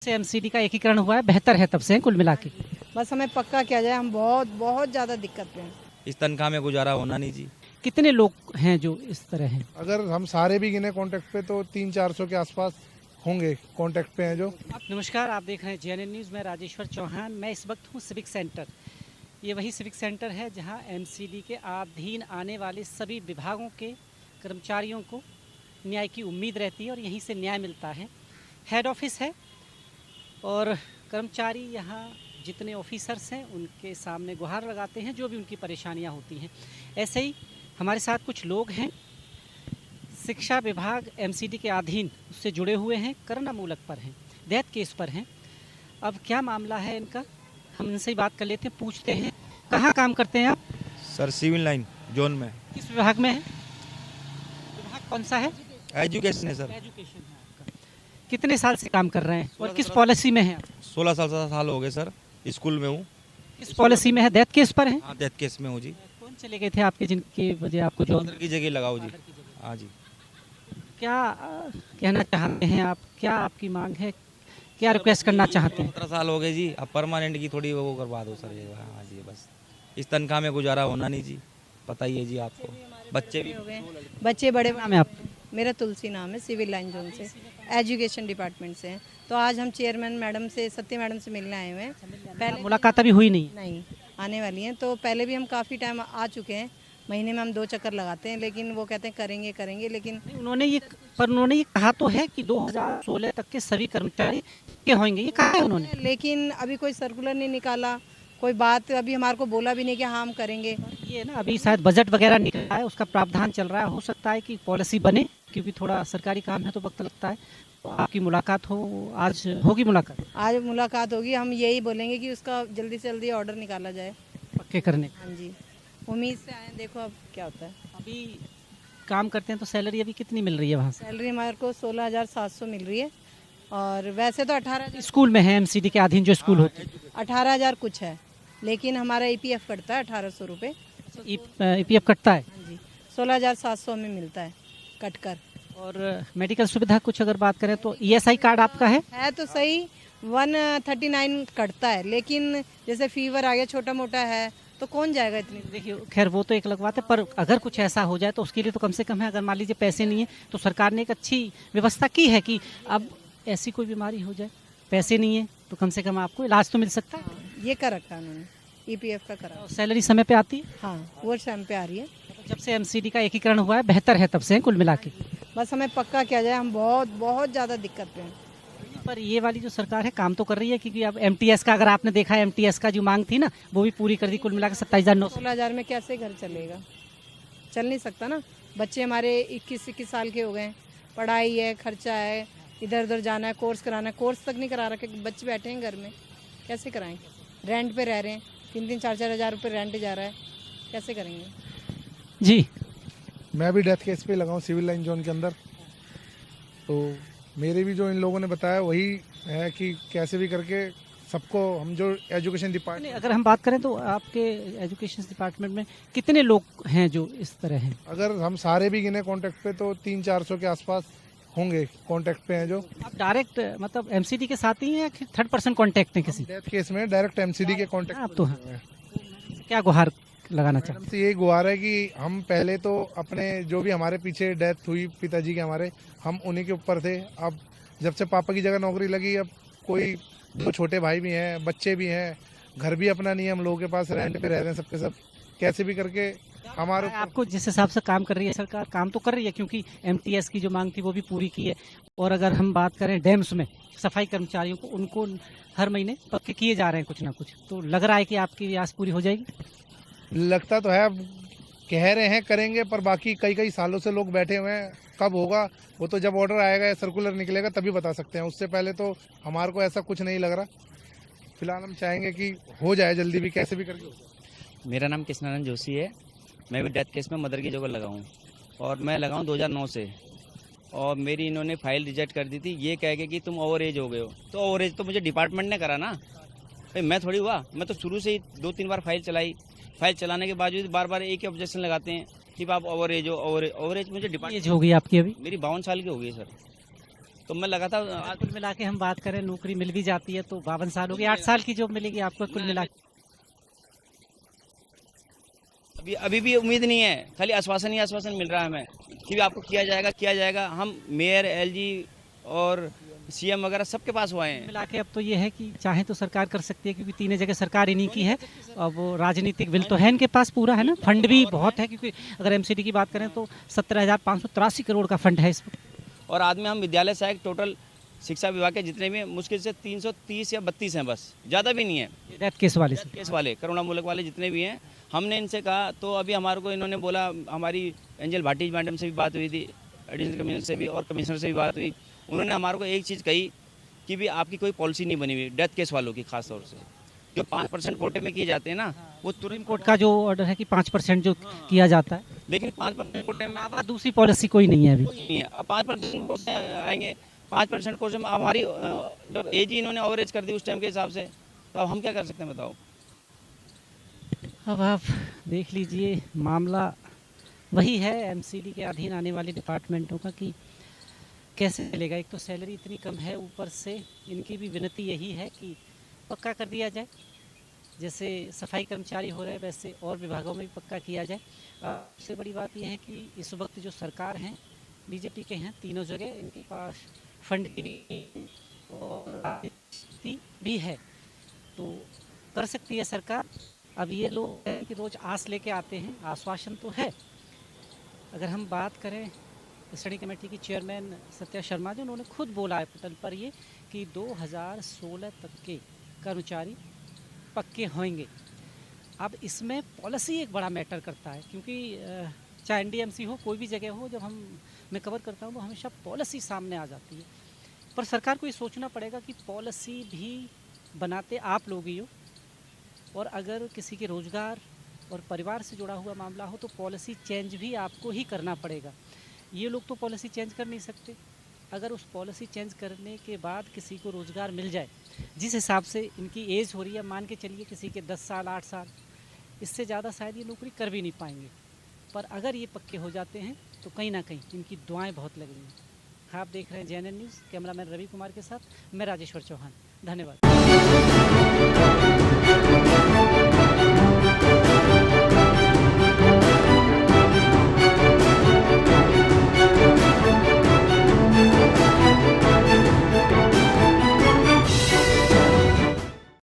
से एमसीडी का एकीकरण हुआ है, बेहतर है तब से कुल मिला के। बस हमें पक्का किया जाए, हम बहुत बहुत ज़्यादा दिक्कत में हैं। इस तनख्वाह में गुजारा होना नहीं जी। कितने लोग हैं जो इस तरह हैं? अगर हम सारे भी गिने कांटेक्ट पे तो 300-400 के आसपास होंगे कांटेक्ट पे हैं जो। नमस्कार, आप देख रहे हैं जेएनएन न्यूज़ में राजेश्वर चौहान। मैं इस वक्त हूँ सिविक सेंटर। ये वही सिविक सेंटर है जहाँ एमसीडी के अधीन आने वाले सभी विभागों के कर्मचारियों को न्याय की उम्मीद रहती है और यहीं से न्याय मिलता है। हेड ऑफिस है और कर्मचारी यहाँ जितने ऑफिसर्स हैं उनके सामने गुहार लगाते हैं जो भी उनकी परेशानियाँ होती हैं। ऐसे ही हमारे साथ कुछ लोग हैं, शिक्षा विभाग एमसीडी के अधीन उससे जुड़े हुए हैं, करनामूलक पर हैं, डेथ केस पर हैं। अब क्या मामला है इनका, हम इनसे ही बात कर लेते हैं, पूछते हैं। कहाँ काम करते हैं आप? सर सिविल लाइन जोन में। किस विभाग में है? विभाग कौन सा है? एजुकेशन है सर। एजुकेशन है आपका। कितने साल से काम कर रहे हैं और किस पॉलिसी में है आप? 16 साल हो गए सर, स्कूल में हूँ। किस पॉलिसी में है? डेथ केस पर है? हाँ, डेथ केस में हूँ जी। कौन चले गए थे आपके जिनकी वजह आपको जो मदर की जगह लगाओ जी। हाँ जी। क्या कहना चाहते हैं आप? क्या आपकी मांग है, क्या रिक्वेस्ट करना चाहते हैं? 17 साल हो गए जी, अब परमानेंट की थोड़ी वो करवा दो सर ये। हाँ जी, बस इस तनख्वाह में गुजारा होना नहीं जी, पता ही है जी आपको। बच्चे भी बच्चे बड़े नाम है आप? मेरा तुलसी नाम है, सिविल लाइन जोन से, एजुकेशन डिपार्टमेंट से हैं। तो आज हम चेयरमैन मैडम से, सत्य मैडम से मिलने आए हुए हैं। पहले मुलाकात अभी हुई नहीं? नहीं, आने वाली हैं। तो पहले भी हम काफ़ी टाइम आ चुके हैं, महीने में हम 2 चक्कर लगाते हैं, लेकिन वो कहते हैं करेंगे करेंगे, लेकिन उन्होंने ये कहा तो है कि 2016 तक के सभी कर्मचारी के होंगे, ये कहा है उन्होंने। लेकिन अभी कोई सर्कुलर नहीं निकाला, कोई बात अभी हमारे को बोला भी नहीं कि हाँ हम करेंगे। ये ना अभी शायद बजट वगैरह निकला है, उसका प्रावधान चल रहा है, हो सकता है कि पॉलिसी बने, क्योंकि थोड़ा सरकारी काम है तो वक्त लगता है। तो आपकी मुलाकात हो, आज होगी मुलाकात? आज मुलाकात होगी, हम यही बोलेंगे कि उसका जल्दी से जल्दी ऑर्डर निकाला जाए पक्के करने का। हाँ जी, उम्मीद से आए हैं, देखो अब क्या होता है। अभी काम करते हैं तो सैलरी अभी कितनी मिल रही है वहाँ से? सैलरी हमारे को 16,700 मिल रही है, और वैसे तो 18,000 स्कूल में है, एमसीडी के अधीन जो स्कूल होते हैं। 18,000 कुछ है, लेकिन हमारा ईपीएफ कटता है 1,800 रुपये। ईपीएफ कटता है हाँ जी, 16,700 में मिलता है कट कर। और मेडिकल सुविधा कुछ अगर बात करें तो ईएसआई कार्ड आपका है? तो सही 139 कटता है, लेकिन जैसे फीवर आ गया छोटा मोटा है तो कौन जाएगा इतनी। देखिए, खैर वो तो एक अलग बात है, पर अगर कुछ ऐसा हो जाए तो उसके लिए तो कम से कम है, अगर मान लीजिए पैसे नहीं है तो सरकार ने एक अच्छी व्यवस्था की है कि अब ऐसी कोई बीमारी हो जाए, पैसे नहीं है तो कम से कम आपको इलाज तो मिल सकता है। ये कर रखा है उन्होंने, ईपीएफ का करा। और सैलरी समय पे आती है? हाँ, वो टाइम पे आ रही है। जब से एमसीडी का एकीकरण हुआ है, बेहतर है तब से कुल मिला के। बस हमें पक्का किया जाए, हम बहुत बहुत ज़्यादा दिक्कत में हैं। पर ये वाली जो सरकार है काम तो कर रही है, क्योंकि अब एमटीएस का अगर आपने देखा है, एमटीएस का जो मांग थी ना वो भी पूरी कर दी, कुल मिलाकर 27,900। 16,000 में कैसे घर चलेगा? चल नहीं सकता ना। बच्चे हमारे 21 साल के हो गए हैं, पढ़ाई है, खर्चा है, इधर उधर जाना है, कोर्स कराना है, कोर्स तक नहीं करा रखे, बच्चे बैठे हैं घर में, कैसे कराएंगे? रेंट पे रह रहे हैं, 3-4 हज़ार रुपये रेंट जा रहा है, कैसे करेंगे? जी, मैं भी डेथ केस पे लगा हूँ सिविल लाइन जोन के अंदर। तो मेरे भी जो इन लोगों ने बताया वही है कि कैसे भी करके सबको, हम जो एजुकेशन डिपार्टमेंट, अगर हम बात करें तो आपके एजुकेशन डिपार्टमेंट में कितने लोग हैं जो इस तरह हैं? अगर हम सारे भी गिने कांटेक्ट पे तो 300-400 के आसपास होंगे कांटेक्ट पे हैं जो। आप डायरेक्ट मतलब एमसीडी के साथ ही हैं या थर्ड पर्सन कांटेक्ट हैं किसी? डेथ केस में डायरेक्ट एमसीडी के आप कांटेक्ट तो हैं। क्या गुहार लगाना चाहते मैडम से यही गुहार है कि हम पहले तो अपने जो भी हमारे पीछे डेथ हुई पिताजी के हमारे, हम उन्हीं के ऊपर थे। अब जब से पापा की जगह नौकरी लगी, अब कोई 2 छोटे भाई भी हैं, बच्चे भी हैं, घर भी अपना नहीं है, हम लोगों के पास रेंट पे रह रहे हैं सबके सब। कैसे भी करके हमारे हैं? आपको जिस हिसाब से काम कर रही है सरकार, काम तो कर रही है क्योंकि एमटीएस की जो मांग थी वो भी पूरी की है। और अगर हम बात करें डैम्स में सफाई कर्मचारियों को, उनको हर महीने पक्के किए जा रहे हैं कुछ ना कुछ, तो लग रहा है कि आपकी आस पूरी हो जाएगी। लगता तो है, अब कह रहे हैं करेंगे, पर बाकी कई सालों से लोग बैठे हुए हैं। कब होगा वो तो जब ऑर्डर आएगा या सर्कुलर निकलेगा तभी बता सकते हैं, उससे पहले तो हमारे को ऐसा कुछ नहीं लग रहा। फिलहाल हम चाहेंगे कि हो जाए जल्दी भी, कैसे भी करके हो जाए। मेरा नाम कृष्णानंद जोशी है। मैं भी डेथ केस में मदर की जगह लगा हूँ, और मैं लगा हूँ 2009 से। और मेरी इन्होंने फाइल रिजेक्ट कर दी थी, ये कह के कि तुम ओवर एज हो गए हो। तो ओवर एज तो मुझे डिपार्टमेंट ने करा ना भाई, मैं थोड़ी हुआ। मैं तो शुरू से ही 2-3 बार फाइल चलाई। फाइल चलाने के बावजूद बार बार एक ही ऑब्जेक्शन लगाते हैं कि आप ओवर एज हो, ओवर एज। मुझे डिपार्टमेंट एज हो गई आपकी अभी? मेरी 52 साल की हो गई सर। तो मैं लगा था कुल मिला के हम बात करें, नौकरी मिल भी जाती है तो 52 साल हो गए, 8 साल की जॉब मिलेगी आपको कुल मिला के। अभी भी उम्मीद नहीं है, खाली आश्वासन ही आश्वासन मिल रहा है हमें कि भी आपको किया जाएगा। हम मेयर, एलजी और सीएम वगैरह सबके पास हुए हैं। मिला के अब तो ये है कि चाहे तो सरकार कर सकती है, क्योंकि तीनों जगह सरकार इन्हीं की है। अब वो राजनीतिक विल तो है इनके पास पूरा, है ना, फंड भी बहुत है, क्योंकि अगर एमसीडी की बात करें तो 17,583 करोड़ का फंड है इसमें। और आज में हम विद्यालय सहायक टोटल शिक्षा विभाग के जितने भी हैं, मुश्किल से 330 या 32 हैं, बस, ज़्यादा भी नहीं है। डेथ केस वाले से केस वाले, करुणा मूलक वाले जितने भी हैं, हमने इनसे कहा तो अभी हमारे को इन्होंने बोला, हमारी एंजल भाटी मैडम से भी बात हुई थी, एडिशनल कमिश्नर से भी और कमिश्नर से भी बात हुई। उन्होंने हमारे को एक चीज़ कही कि भी आपकी कोई पॉलिसी नहीं बनी हुई डेथ केस वालों की, खास तौर से जो 5% कोटे में किए जाते हैं ना, वो सुप्रीम कोर्ट का जो ऑर्डर है कि 5% जो किया जाता है, लेकिन 5% कोटे में अब दूसरी पॉलिसी कोई नहीं है अभी। नहीं है। अब 5% कोटे आएंगे, 5% कोटे में हमारी जब एज ही इन्होंने ओवरेज कर दी उस टाइम के हिसाब से, तो अब हम क्या कर सकते हैं बताओ। अब आप देख लीजिए, मामला वही है एमसीडी के अधीन आने वाले डिपार्टमेंटों का कि कैसे चलेगा। एक तो सैलरी इतनी कम है, ऊपर से इनकी भी विनती यही है कि पक्का कर दिया जाए, जैसे सफाई कर्मचारी हो रहे हैं वैसे और विभागों में भी पक्का किया जाए। सबसे बड़ी बात यह है कि इस वक्त जो सरकार हैं बीजेपी के हैं, तीनों जगह इनके पास फंड की और भी है, तो कर सकती है सरकार। अब ये लोग हैं कि रोज़ आस लेके आते हैं, आश्वासन तो है। अगर हम बात करें स्टडी कमेटी की चेयरमैन सत्या शर्मा जी, उन्होंने खुद बोला है पटल पर ये कि 2016 तक के कर्मचारी पक्के होंगे। अब इसमें पॉलिसी एक बड़ा मैटर करता है, क्योंकि चाहे एनडीएमसी हो, कोई भी जगह हो, जब मैं कवर करता हूँ तो हमेशा पॉलिसी सामने आ जाती है। पर सरकार को ये सोचना पड़ेगा कि पॉलिसी भी बनाते आप लोग ही हो, और अगर किसी के रोज़गार और परिवार से जुड़ा हुआ मामला हो तो पॉलिसी चेंज भी आपको ही करना पड़ेगा। ये लोग तो पॉलिसी चेंज कर नहीं सकते। अगर उस पॉलिसी चेंज करने के बाद किसी को रोज़गार मिल जाए, जिस हिसाब से इनकी एज हो रही है, मान के चलिए किसी के 10 साल 8 साल, इससे ज़्यादा शायद ये नौकरी कर भी नहीं पाएंगे। पर अगर ये पक्के हो जाते हैं तो कहीं ना कहीं इनकी दुआएं बहुत लग रही हैं। आप देख रहे हैं JNN news, cameraman Ravi Kumar के साथ मैं राजेश्वर चौहान। धन्यवाद।